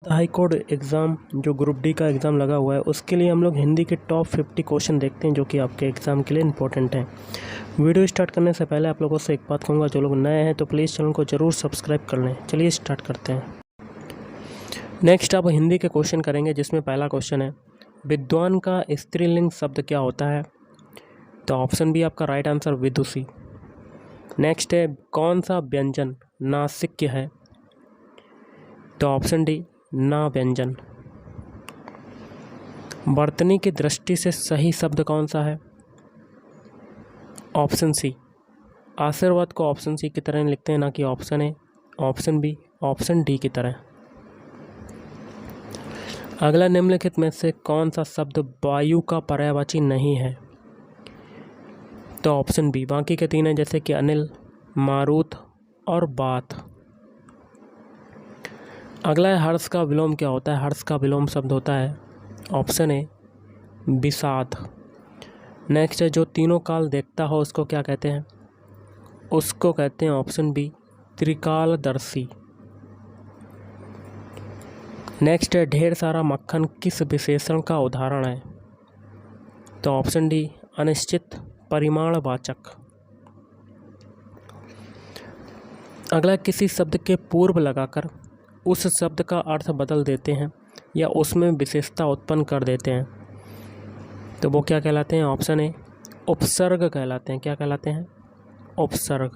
High court exam जो group D का exam लगा हुआ है उसके लिए हम लोग हिंदी के टॉप 50 क्वेश्चन देखते हैं जो कि आपके एग्ज़ाम के लिए इंपॉर्टेंट हैं। वीडियो स्टार्ट करने से पहले आप लोगों से एक बात कहूँगा, जो लोग नए हैं तो प्लीज़ चैनल को ज़रूर सब्सक्राइब कर लें। चलिए स्टार्ट करते हैं। नेक्स्ट आप हिंदी के क्वेश्चन करेंगे, जिसमें पहला क्वेश्चन है, विद्वान का स्त्रीलिंग शब्द क्या होता है? तो ऑप्शन बी आपका राइट आंसर विदुषी। नेक्स्ट है, कौन सा व्यंजन नासिक्य है? तो ऑप्शन डी ना व्यंजन। वर्तनी की दृष्टि से सही शब्द कौन सा है? Option C. आशीर्वाद को ऑप्शन सी की तरह लिखते हैं, ना कि option A, option B, option D की तरह। अगला, निम्नलिखित में से कौन सा शब्द वायु का पर्यायवाची नहीं है? तो ऑप्शन बी। बाकी के तीन हैं, जैसे कि अनिल, मारुत और बात। अगला है, हर्ष का विलोम क्या होता है? हर्ष का विलोम शब्द होता है ऑप्शन ए विषाद। नेक्स्ट है, जो तीनों काल देखता हो उसको क्या कहते हैं? उसको कहते हैं ऑप्शन बी त्रिकालदर्शी। नेक्स्ट है, ढेर सारा मक्खन किस विशेषण का उदाहरण है? तो ऑप्शन डी अनिश्चित परिमाणवाचक। अगला, किसी शब्द के पूर्व लगाकर उस शब्द का अर्थ बदल देते हैं या उसमें विशेषता उत्पन्न कर देते हैं, तो वो क्या कहलाते हैं? ऑप्शन ए उपसर्ग कहलाते हैं। क्या कहलाते हैं? उपसर्ग।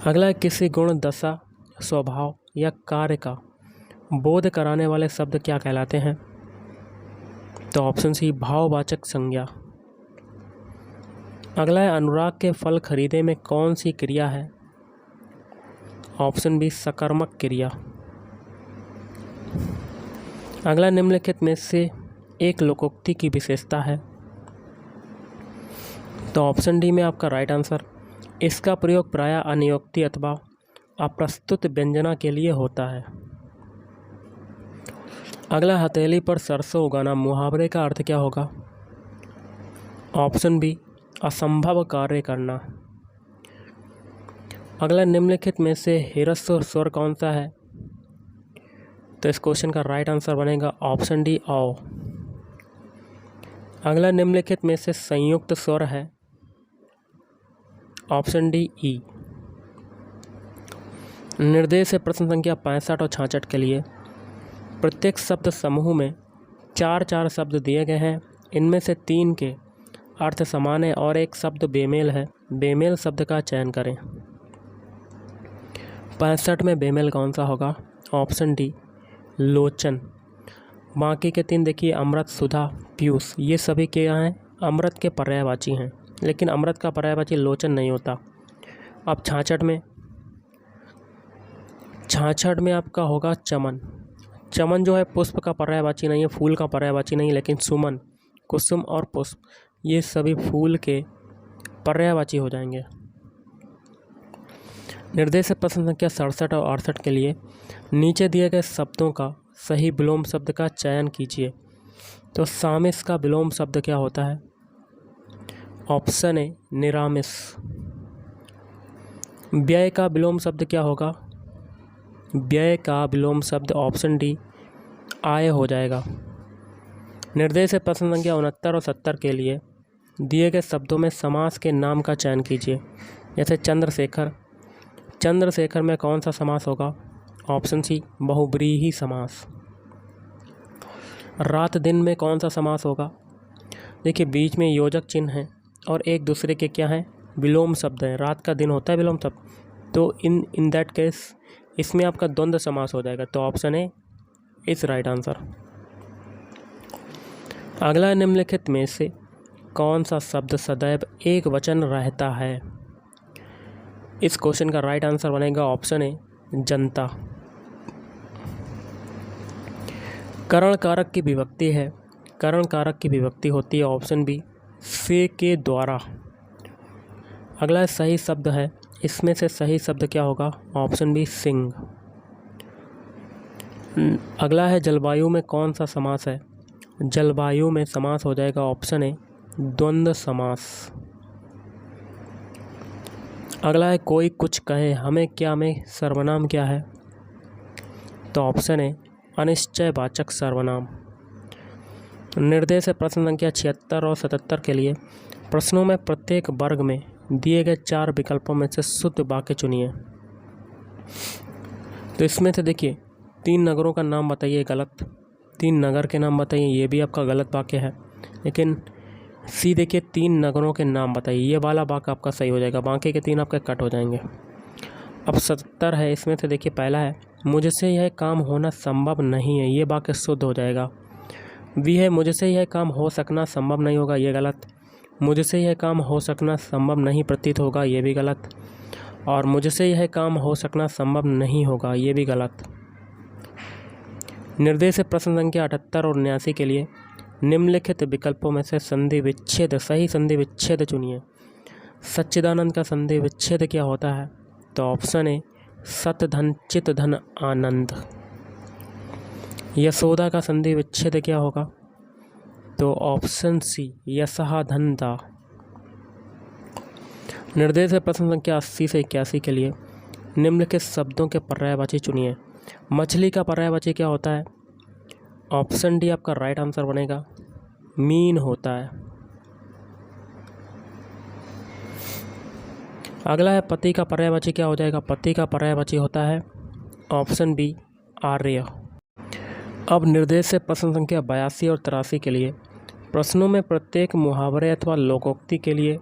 अगला है, किसी गुण, दशा, स्वभाव या कार्य का बोध कराने वाले शब्द क्या कहलाते हैं? तो ऑप्शन सी भाववाचक संज्ञा। अगला है, अनुराग के फल खरीदे में कौन सी क्रिया है? ऑप्शन बी सकर्मक क्रिया। अगला, निम्नलिखित में से एक लोकोक्ति की विशेषता है? तो ऑप्शन डी में आपका राइट आंसर, इसका प्रयोग प्रायः अनियोक्ति अथवा अप्रस्तुत व्यंजना के लिए होता है। अगला, हथेली पर सरसों उगाना मुहावरे का अर्थ क्या होगा? ऑप्शन बी असंभव कार्य करना। अगला, निम्नलिखित में से ह्रस्व स्वर कौन सा है? तो इस क्वेश्चन का राइट आंसर बनेगा ऑप्शन डी औ। अगला, निम्नलिखित में से संयुक्त स्वर है? Option D E. निर्देश है प्रश्न संख्या 65 और 66 के लिए। प्रत्येक शब्द समूह में 4 शब्द दिए गए हैं। इनमें से 3 के अर्थ समान है और एक शब्द बेमेल है। बेमेल शब्द का चयन करें। 65 में बेमेल कौन सा होगा? ऑप्शन डी लोचन। बाकी के 3 देखिए, अमृत, सुधा, पीयूष, ये सभी क्या हैं? अमृत के पर्यायवाची हैं, लेकिन अमृत का पर्यायवाची लोचन नहीं होता। अब 66 में आपका होगा चमन। चमन जो है पुष्प का पर्यायवाची नहीं है, फूल का पर्यायवाची नहीं, लेकिन सुमन, कुसुम और पुष्प ये सभी फूल के पर्यायवाची हो जाएंगे। निर्देश प्रश्न संख्या 67 और 68 के लिए नीचे दिए गए शब्दों का सही विलोम शब्द का चयन कीजिए। तो सामिस का विलोम शब्द क्या होता है? ऑप्शन ए निरामिस। व्यय का विलोम शब्द क्या होगा? व्यय का विलोम शब्द ऑप्शन डी आय हो जाएगा। निर्देश प्रश्न संख्या 69 और 70 के लिए दिए गए शब्दों में समास के नाम का चयन कीजिए। जैसे चंद्रशेखर, चंद्रशेखर में कौन सा समास होगा? ऑप्शन सी बहुब्रीहि समास। रात दिन में कौन सा समास होगा? देखिए, बीच में योजक चिन्ह है और एक दूसरे के क्या हैं? विलोम शब्द हैं। रात का दिन होता है विलोम शब्द, तो इन दैट केस इसमें आपका द्वंद्व समास हो जाएगा। तो option A is right answer. अगला, निम्नलिखित में से कौन सा शब्द सदैव एक वचन रहता है? इस क्वेश्चन का राइट आंसर बनेगा ऑप्शन ए जनता। करण कारक की विभक्ति है। करण कारक की विभक्ति होती है ऑप्शन बी से के द्वारा। अगला सही शब्द है। इसमें से सही शब्द क्या होगा? ऑप्शन बी सिंह। अगला है, जलवायु में कौन सा समास है? जलवायु में समास हो जाएगा ऑप्शन ए द्वंद्व समास। अगला है, कोई कुछ कहे हमें क्या में सर्वनाम क्या है? तो ऑप्शन है अनिश्चयवाचक सर्वनाम। निर्देश है प्रश्न संख्या 76 और 77 के लिए। प्रश्नों में प्रत्येक वर्ग में दिए गए 4 विकल्पों में से शुद्ध वाक्य चुनिए। तो इसमें से देखिए 3 नगरों का नाम बताइए, गलत। 3 नगर के नाम बताइए, ये भी आपका गलत वाक्य है। लेकिन सी देखिए 3 नगरों के नाम बताइए, ये वाला वाक्य आपका सही हो जाएगा, बाकी के 3 आपके कट हो जाएंगे। अब 77 है, इसमें से देखिए पहला है मुझसे यह काम होना संभव नहीं है, ये वाक्य शुद्ध हो जाएगा। वी है मुझसे यह काम हो सकना संभव नहीं होगा, ये गलत। मुझसे यह काम हो सकना संभव नहीं प्रतीत होगा, ये भी गलत। और मुझसे यह काम हो सकना संभव नहीं होगा, ये भी गलत। निर्देश है प्रश्न संख्या 78 और 79 के लिए। निम्नलिखित विकल्पों में से संधि विच्छेद, सही संधि विच्छेद चुनिए। सच्चिदानंद का संधि विच्छेद क्या होता है? तो ऑप्शन है सत धन चित धन आनंद। यशोदा का संधि विच्छेद क्या होगा? तो ऑप्शन सी यशहा धन दा। निर्देश है प्रश्न संख्या 80 से 81 के लिए। निम्नलिखित शब्दों के पर्यायवाची चुनिए। मछली का पर्यायवाची क्या होता है? ऑप्शन डी आपका राइट आंसर बनेगा, मीन होता है। अगला है पति का पर्यायवाची क्या हो जाएगा? पति का पर्यायवाची होता है ऑप्शन बी आर्य। अब निर्देश है प्रश्न संख्या 82 और 83 के लिए। प्रश्नों में प्रत्येक मुहावरे अथवा लोकोक्ति के लिए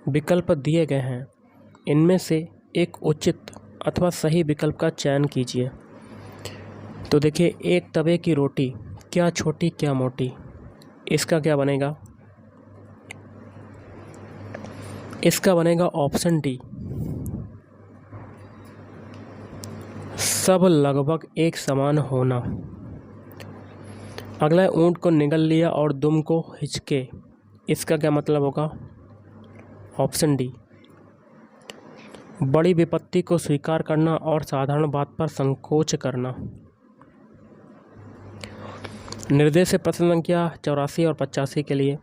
विकल्प दिए गए हैं, इनमें से एक उचित अथवा सही विकल्प का चयन कीजिए। तो देखिए एक तवे की रोटी क्या छोटी क्या मोटी, इसका क्या बनेगा? इसका बनेगा ऑप्शन डी सब लगभग एक समान होना। अगला है ऊंट को निगल लिया और दुम को हिचके, इसका क्या मतलब होगा? ऑप्शन डी बड़ी विपत्ति को स्वीकार करना और साधारण बात पर संकोच करना। निर्देश है प्रश्न संख्या 84 और 85 के लिए।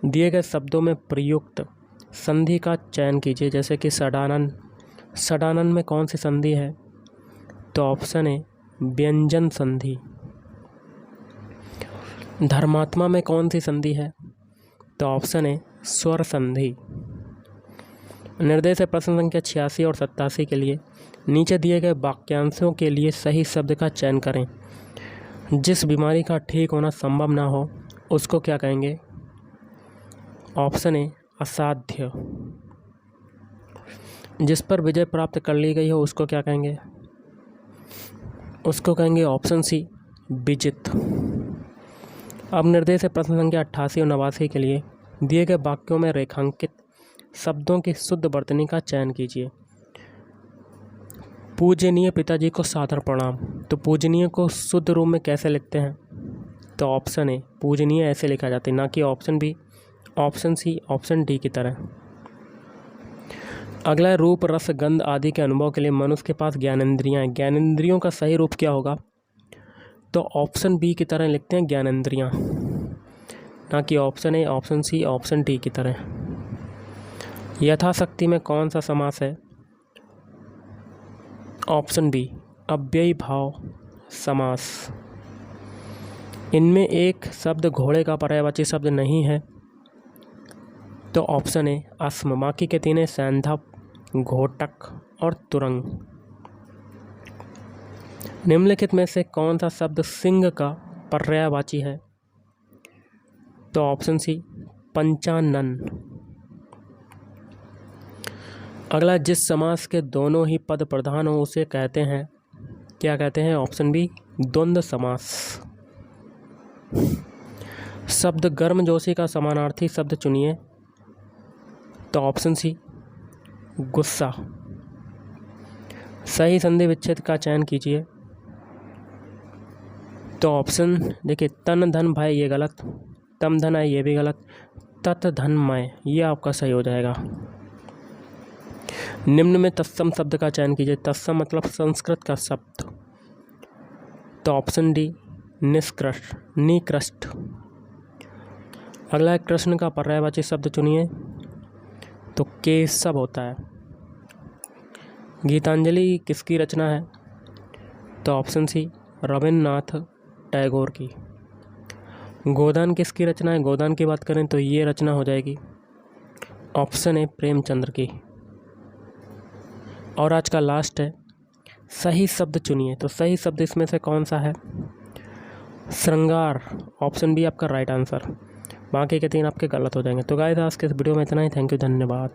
दिए गए शब्दों में प्रयुक्त संधि का चयन कीजिए, जैसे कि सडानन। सडानन में कौन सी संधि है? तो ऑप्शन है व्यंजन संधि। धर्मात्मा में कौन सी संधि है? तो ऑप्शन है स्वर संधि। निर्देश है प्रश्न संख्या 86 और 87 के लिए। नीचे दिए गए वाक्यांशों के लिए सही शब्द का चयन करें। जिस बीमारी का ठीक होना संभव ना हो उसको क्या कहेंगे? ऑप्शन है असाध्य। जिस पर विजय प्राप्त कर ली गई हो उसको क्या कहेंगे? उसको कहेंगे ऑप्शन सी विजित। अब निर्देश है प्रश्न संख्या 88 और 89 के लिए। दिए गए वाक्यों में रेखांकित शब्दों की शुद्ध वर्तनी का चयन कीजिए। पूजनीय पिताजी को सादर प्रणाम, तो पूजनीय को शुद्ध रूप में कैसे लिखते हैं? तो ऑप्शन ए पूजनीय ऐसे लिखा जाता है, ना कि option B, option C, option D की तरह। अगला है रूप रस गंध आदि के अनुभव के लिए मनुष्य के पास ज्ञानेंद्रियां हैं। ज्ञानेंद्रियों का सही रूप क्या होगा? तो ऑप्शन बी की तरह लिखते हैं ज्ञानेंद्रियां, ना कि option A, option C, option D की तरह। यथाशक्ति में कौन सा समास है? ऑप्शन बी अव्ययी भाव समास। इनमें एक शब्द घोड़े का पर्यायवाची शब्द नहीं है, तो ऑप्शन ए अस्म। बाकी के 3 सैंधव, घोटक और तुरंग। निम्नलिखित में से कौन सा शब्द सिंह का पर्यायवाची है? तो ऑप्शन सी पंचानन। अगला जिस समास के दोनों ही पद प्रधान हो उसे कहते हैं, क्या कहते हैं? ऑप्शन बी द्वंद्व समास। शब्द गर्मजोशी का समानार्थी शब्द चुनिए। तो ऑप्शन सी गुस्सा। सही संधि विच्छेद का चयन कीजिए। तो ऑप्शन देखिए तन धन भय, ये गलत। तम धन है, ये भी गलत। तत् धन मय, ये आपका सही हो जाएगा। निम्न में तत्सम शब्द का चयन कीजिए। तत्सम मतलब संस्कृत का शब्द, तो ऑप्शन डी निष्कृष्ट, निकृष्ट। अगला है कृष्ण का पर्यायवाची शब्द चुनिए। तो केशव होता है। गीतांजलि किसकी रचना है? तो ऑप्शन सी रविन्द्रनाथ टैगोर की। गोदान किसकी रचना है? गोदान की बात करें तो ये रचना हो जाएगी ऑप्शन ए प्रेमचंद्र की। और आज का लास्ट है, सही शब्द चुनिए। तो सही शब्द इसमें से कौन सा है? श्रृंगार, ऑप्शन बी आपका राइट आंसर। बाकी के 3 आपके गलत हो जाएंगे। तो गाइस आज के इस वीडियो में इतना ही। थैंक यू, धन्यवाद।